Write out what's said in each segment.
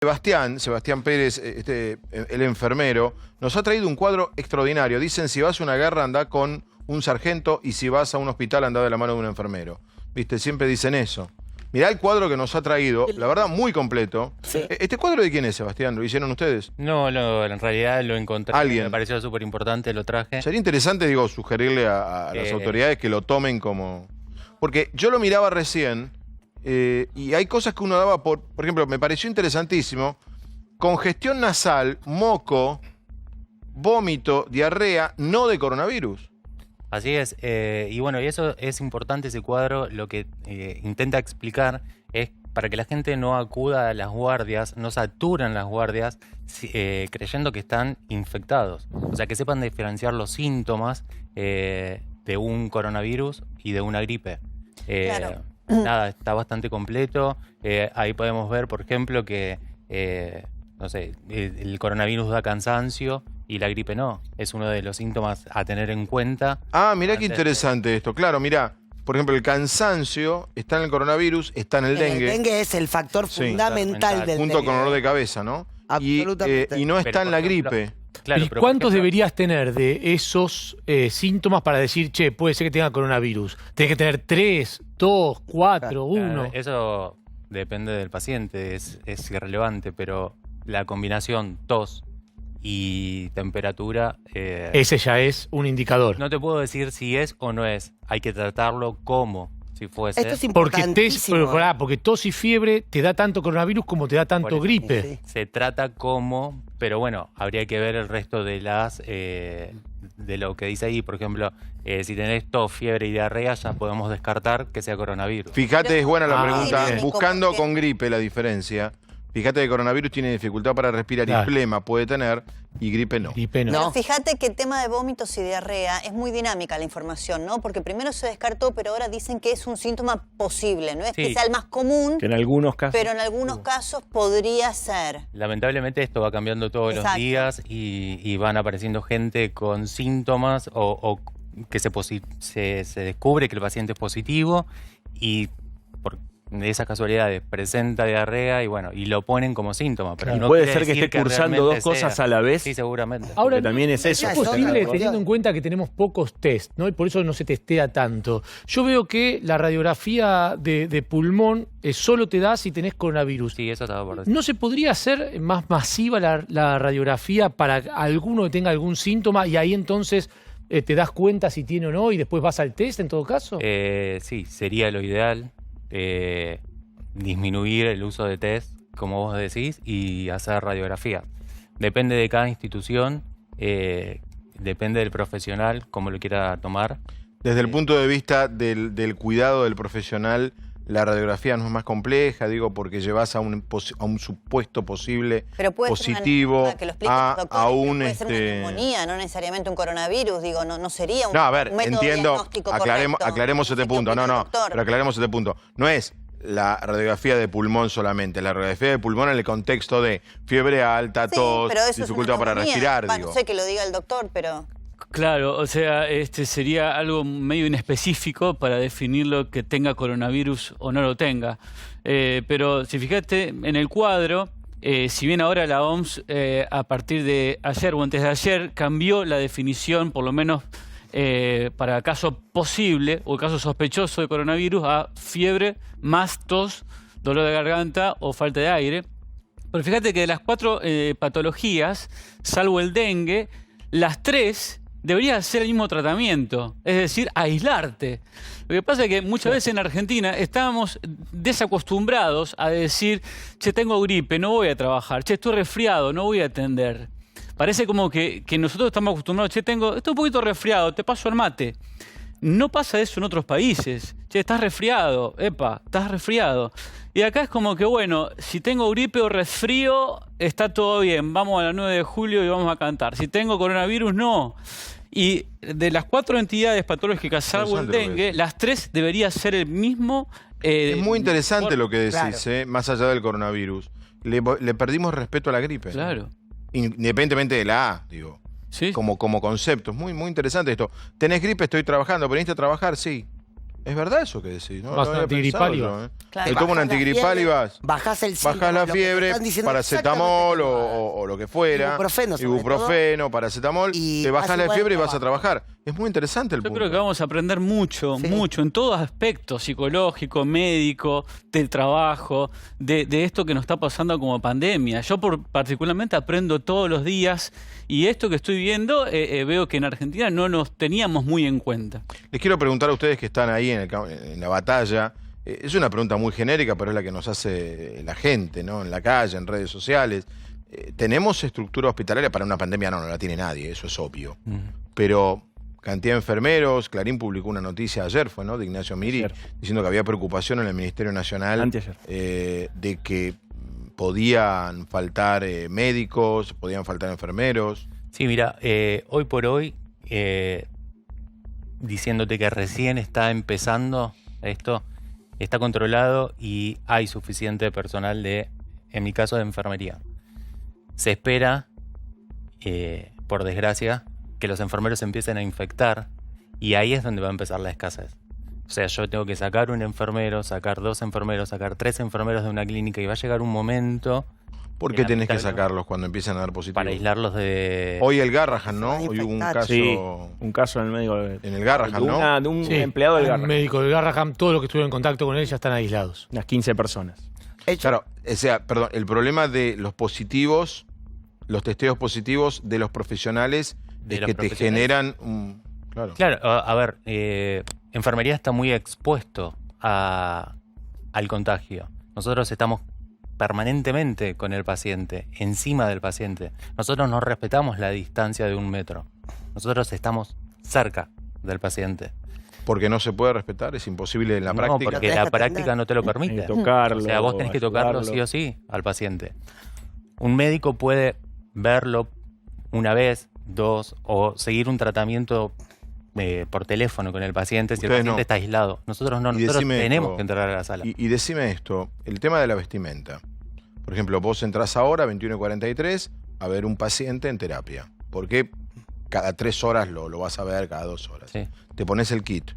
Sebastián Pérez, el enfermero, nos ha traído un cuadro extraordinario. Dicen, si vas a una guerra, anda con un sargento, y si vas a un hospital, anda de la mano de un enfermero. ¿Viste? Siempre dicen eso. Mirá el cuadro que nos ha traído, la verdad, muy completo. Sí. ¿Este cuadro de quién es, Sebastián? ¿Lo hicieron ustedes? No, en realidad lo encontré. ¿Alguien? Me pareció súper importante, lo traje. Sería interesante, digo, sugerirle a las autoridades que lo tomen como... Porque yo lo miraba recién... y hay cosas que uno daba por ejemplo, me pareció interesantísimo: congestión nasal, moco, vómito, diarrea, no de coronavirus. Así es, y bueno, y eso es importante, ese cuadro. Lo que intenta explicar es para que la gente no acuda a las guardias, no saturen las guardias creyendo que están infectados. O sea, que sepan diferenciar los síntomas de un coronavirus y de una gripe. Claro. Nada, está bastante completo. Ahí podemos ver, por ejemplo, que no sé, el coronavirus da cansancio y la gripe no. Es uno de los síntomas a tener en cuenta. Ah, mirá qué interesante esto. Claro, mirá, por ejemplo, el cansancio está en el coronavirus, está en el dengue. El dengue es el factor fundamental del junto dengue. con dolor de cabeza, ¿no? Absolutamente. Y no está Pero, en la por ejemplo, gripe. Claro, ¿Y pero, cuántos por ejemplo, deberías tener de esos síntomas para decir, che, puede ser que tenga coronavirus? Tienes que tener 3, 2, 4, 1. Eso depende del paciente, es irrelevante, pero la combinación tos y temperatura... Ese ya es un indicador. no te puedo decir si es o no es. Hay que tratarlo como si fuese. Esto es Porque, importantísimo. porque tos y fiebre te da tanto coronavirus como te da tanto Por eso. gripe. Sí. Se trata como, pero bueno, habría que ver el resto de de lo que dice ahí. Por ejemplo, si tenés tos, fiebre y diarrea, ya podemos descartar que sea coronavirus. Fíjate, es buena la Ah, pregunta. bien. Buscando con gripe la diferencia. Fíjate que coronavirus tiene dificultad para respirar, Claro. y flema puede tener, y gripe no. Gripe no. No. Pero fíjate que el tema de vómitos y diarrea es muy dinámica la información, ¿no? Porque primero se descartó, pero ahora dicen que es un síntoma posible. No es que Sí. sea el más común, Que en algunos casos... pero en algunos casos podría ser. Lamentablemente esto va cambiando todos los Exacto. días y van apareciendo gente con síntomas o que se descubre que el paciente es positivo y por esas casualidades presenta diarrea y bueno, y lo ponen como síntoma. Pero Y no puede quiere ser que decir esté cursando realmente dos cosas sea. a la vez. Sí, seguramente. Ahora, Porque también es eso. ¿es Esa es posible, otra teniendo en cuenta que tenemos pocos test, ¿no? Y por eso no se testea tanto? Yo veo que la radiografía de pulmón solo te da si tenés coronavirus. Sí, eso estaba por decir. ¿No se podría hacer más masiva la radiografía para alguno que tenga algún síntoma y ahí entonces te das cuenta si tiene o no y después vas al test en todo caso? Sí, sería lo ideal. Disminuir el uso de test, como vos decís, y hacer radiografía. Depende de cada institución, depende del profesional, cómo lo quiera tomar. Desde el punto de vista del cuidado del profesional, la radiografía no es más compleja, digo, porque llevas a un supuesto posible Pero puede positivo ser una, que lo explique el doctor, a pero un... puede ser una neumonía, no necesariamente un coronavirus. Digo, no sería un No, a ver, método entiendo, diagnóstico aclaremos correcto. este punto, no, Doctor. pero aclaremos este punto. No es la radiografía de pulmón solamente, la radiografía de pulmón en el contexto de fiebre alta, Sí, tos, pero eso es dificultad una para neumonía. respirar, Va, digo. no sé que lo diga el doctor, pero... Claro, o sea, sería algo medio inespecífico para definir lo que tenga coronavirus o no lo tenga. Pero si fijaste en el cuadro, si bien ahora la OMS a partir de ayer o antes de ayer cambió la definición, por lo menos para caso posible o caso sospechoso de coronavirus, a fiebre más tos, dolor de garganta o falta de aire. Pero fíjate que de las 4 patologías, salvo el dengue, las 3 debería ser el mismo tratamiento, es decir, aislarte. Lo que pasa es que muchas veces en Argentina estábamos desacostumbrados a decir, che, tengo gripe, no voy a trabajar, che, estoy resfriado, no voy a atender. Parece como que nosotros estamos acostumbrados, che, estoy un poquito resfriado, te paso el mate. No pasa eso en otros países. Che, estás resfriado, estás resfriado. Y acá es como que, bueno, si tengo gripe o resfrío, está todo bien. Vamos a la 9 de julio y vamos a cantar. Si tengo coronavirus, no. Y de las 4 entidades patológicas, salvo el dengue, las 3 debería ser el mismo. Es muy interesante lo que decís, Claro. más allá del coronavirus. Le perdimos respeto a la gripe. Claro. Independientemente de la A, digo. Sí. Como concepto. Es muy interesante esto. ¿Tenés gripe? Estoy trabajando. ¿Veniste a trabajar? Sí. Es verdad eso que decís, ¿no? Vas No un había antigripal pensado y yo, vas. Claro. Te tomo un Bajás la antigripal y fiebre, vas. Bajás el síntoma, Bajás la lo que te fiebre, están diciendo paracetamol exactamente o lo que fuera. Ibuprofeno, sobre Ibuprofeno, paracetamol. Y Te bajás vas la igual fiebre y al vas a trabajar. Es muy interesante el Yo punto. creo que vamos a aprender mucho, Sí. mucho, en todos aspectos, psicológico, médico, del trabajo, de esto que nos está pasando como pandemia. Yo particularmente aprendo todos los días y esto que estoy viendo veo que en Argentina no nos teníamos muy en cuenta. Les quiero preguntar a ustedes que están ahí en la batalla. Es una pregunta muy genérica, pero es la que nos hace la gente, ¿no? En la calle, en redes sociales. ¿Tenemos estructura hospitalaria para una pandemia? No la tiene nadie, eso es obvio. Pero cantidad de enfermeros, Clarín publicó una noticia ayer, fue, ¿no? De Ignacio Miri, Ayer. diciendo que había preocupación en el Ministerio Nacional Anteayer. de que podían faltar médicos, podían faltar enfermeros. Sí, mira, hoy por hoy, diciéndote que recién está empezando esto, está controlado y hay suficiente personal en mi caso, de enfermería. Se espera, por desgracia, que los enfermeros se empiecen a infectar y ahí es donde va a empezar la escasez. O sea, yo tengo que sacar un enfermero, sacar 2 enfermeros, sacar 3 enfermeros de una clínica y va a llegar un momento ¿Por qué tenés que Inevitable. sacarlos cuando empiezan a dar positivo? para aislarlos de... Hoy el Garrahan, ¿no? Se van a Hoy hubo un infectar. caso Sí, un caso en el médico. en el Garrahan, ¿no? De un Sí, empleado del un Garrahan. médico del Garrahan, todos los que estuvieron en contacto con él ya están aislados. Unas 15 personas. Hecho, Claro, o sea, perdón, el problema de los positivos, los testeos positivos de los profesionales, De es los que te profesionales. generan un... Claro. Claro, a ver, enfermería está muy expuesto al contagio. Nosotros estamos permanentemente con el paciente, encima del paciente. Nosotros no respetamos la distancia de 1 metro. Nosotros estamos cerca del paciente. Porque no se puede respetar, es imposible en la No, práctica. porque Lo la tenés que práctica atender. no te lo permite. Tocarlo. O sea, vos tenés que tocarlo ayudarlo. sí o sí al paciente. Un médico puede verlo una vez, 2, o seguir un tratamiento por teléfono con el paciente si el Ustedes paciente no. está aislado. Nosotros no, Y nosotros decime tenemos esto, que entrar a la sala. Y decime esto, el tema de la vestimenta. Por ejemplo, vos entrás ahora, 21:43, a ver un paciente en terapia. Porque cada 3 horas lo vas a ver, cada 2 horas. Sí. Te pones el kit.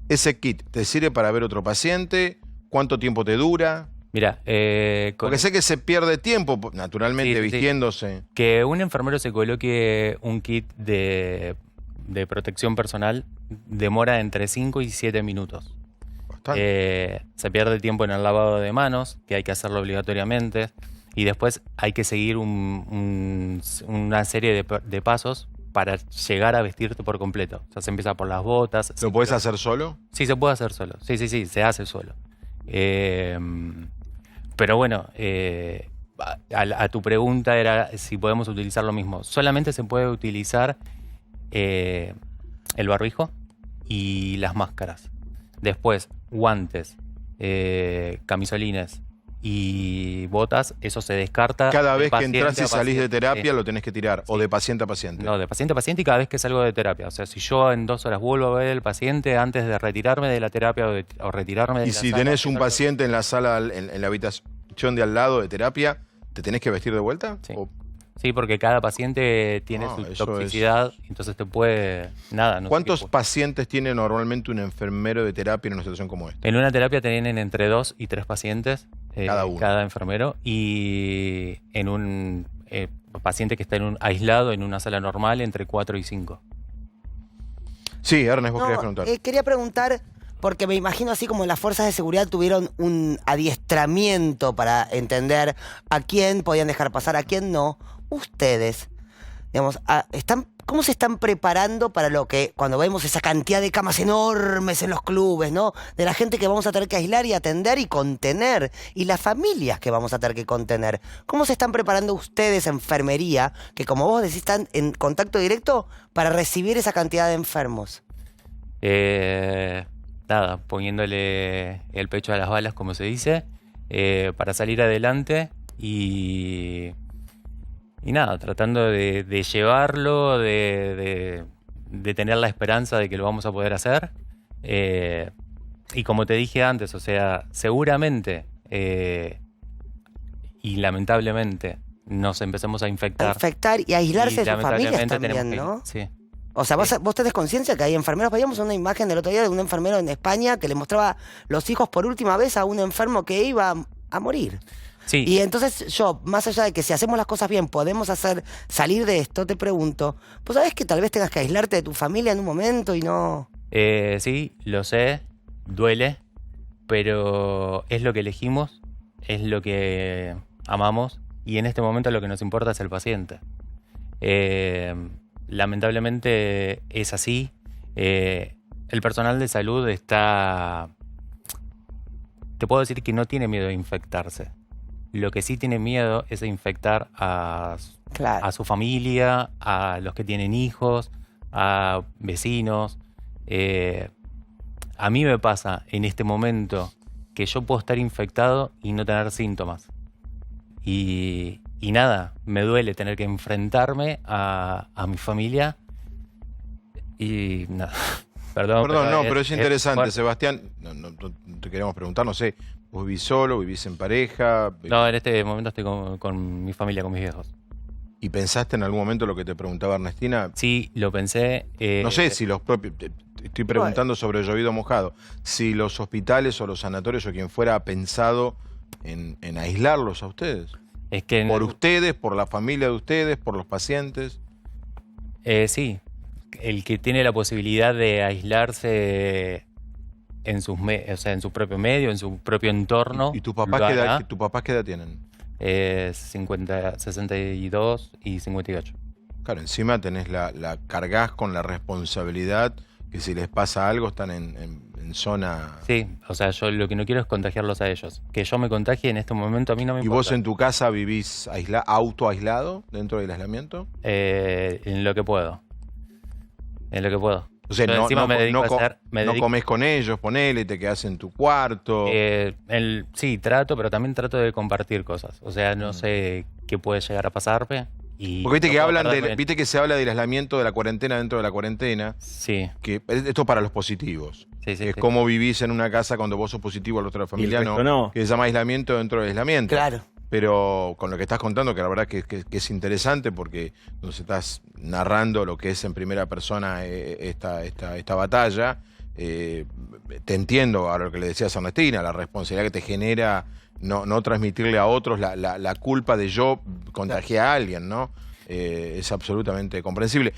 ¿Ese kit te sirve para ver otro paciente? ¿Cuánto tiempo te dura? Mira, Porque sé que se pierde tiempo, naturalmente, Sí, sí, sí. vistiéndose. que un enfermero se coloque un kit de protección personal demora entre 5 y 7 minutos. Bastante. Se pierde tiempo en el lavado de manos, que hay que hacerlo obligatoriamente, y después hay que seguir una serie de pasos para llegar a vestirte por completo. O sea, se empieza por las botas. ¿Lo podés hacer solo? Sí, se puede hacer solo. Sí, se hace solo. Pero bueno, a tu pregunta era si podemos utilizar lo mismo. Solamente se puede utilizar el barbijo y las máscaras. Después, guantes, camisolines y botas, eso se descarta. Cada de vez que paciente entras y a salís de paciente. terapia Sí. lo tenés que tirar, o de paciente a paciente. No, de paciente a paciente y cada vez que salgo de terapia. O sea, si yo en 2 horas vuelvo a ver al paciente antes de retirarme de la terapia o retirarme de Y la si sala, tenés un tengo que- paciente en la sala, en la habitación de al lado de terapia, ¿te tenés que vestir de vuelta? Sí. ¿O Sí, porque cada paciente tiene No, su eso toxicidad, entonces te puede... Nada, no sé ¿Cuántos qué puede. pacientes tiene normalmente un enfermero de terapia en una situación como esta? En una terapia tienen entre 2 y 3 pacientes, Cada uno. cada enfermero, y en un paciente que está aislado en una sala normal, entre 4 y 5. Sí, Ernest, vos no, querías preguntar. quería preguntar, porque me imagino así como las fuerzas de seguridad tuvieron un adiestramiento para entender a quién podían dejar pasar, a quién no. Ustedes, digamos, ¿cómo se están preparando para lo que, cuando vemos esa cantidad de camas enormes en los clubes, ¿no? De la gente que vamos a tener que aislar y atender y contener, y las familias que vamos a tener que contener. ¿Cómo se están preparando ustedes, enfermería, que como vos decís, están en contacto directo para recibir esa cantidad de enfermos? Nada, poniéndole el pecho a las balas, como se dice, para salir adelante y nada, tratando de llevarlo, de tener la esperanza de que lo vamos a poder hacer. Y como te dije antes, o sea, seguramente y lamentablemente nos empecemos a infectar. A infectar y aislarse de sus familias lamentablemente también, tenemos ¿no? sí. O sea, vos tenés conciencia que hay enfermeros. Veíamos una imagen del otro día de un enfermero en España que le mostraba los hijos por última vez a un enfermo que iba a morir. Sí. Y entonces yo, más allá de que si hacemos las cosas bien podemos salir de esto, te pregunto, ¿vos sabés que tal vez tengas que aislarte de tu familia en un momento y no...? Sí, lo sé, duele, pero es lo que elegimos, es lo que amamos y en este momento lo que nos importa es el paciente. Lamentablemente es así. El personal de salud está... Te puedo decir que no tiene miedo de infectarse. Lo que sí tiene miedo es de infectar a su familia, a los que tienen hijos, a vecinos. A mí me pasa en este momento que yo puedo estar infectado y no tener síntomas. Y nada, me duele tener que enfrentarme a mi familia. Y nada, perdón. Pero es interesante, fuerte. Sebastián. No te queremos preguntar, no sé, ¿vos vivís solo, vivís en pareja? No, en este momento estoy con mi familia, con mis viejos. ¿Y pensaste en algún momento lo que te preguntaba Ernestina? Sí, lo pensé. No sé si los propios... Estoy preguntando sobre el llovido mojado. Si los hospitales o los sanatorios o quien fuera ha pensado en aislarlos a ustedes. Es que Por ustedes, por la familia de ustedes, por los pacientes. sí, el que tiene la posibilidad de aislarse en en su propio medio, en su propio entorno. ¿Y tus papás qué edad tienen? 62 y 58. Claro, encima tenés cargás con la responsabilidad que si les pasa algo están en zona... Sí, o sea, yo lo que no quiero es contagiarlos a ellos. Que yo me contagie en este momento a mí no me ¿Y importa. vos en tu casa vivís autoaislado dentro del aislamiento? En lo que puedo. En lo que puedo. O sea, Yo encima me dedico a hacer... no comés con ellos, ponele, te quedás en tu cuarto. Sí, pero también trato de compartir cosas. O sea, no sé qué puede llegar a pasarme. Porque viste que se habla del aislamiento de la cuarentena dentro de la cuarentena. Sí. Que esto para los positivos. Sí, Es como vivís en una casa cuando vos sos positivo al resto de la familia, el resto no. Que se llama aislamiento dentro del aislamiento. Claro. Pero con lo que estás contando, que la verdad que es interesante porque nos estás narrando lo que es en primera persona esta batalla, te entiendo a lo que le decías a Ernestina, la responsabilidad que te genera no transmitirle a otros la culpa de yo contagié a alguien, ¿no? Es absolutamente comprensible.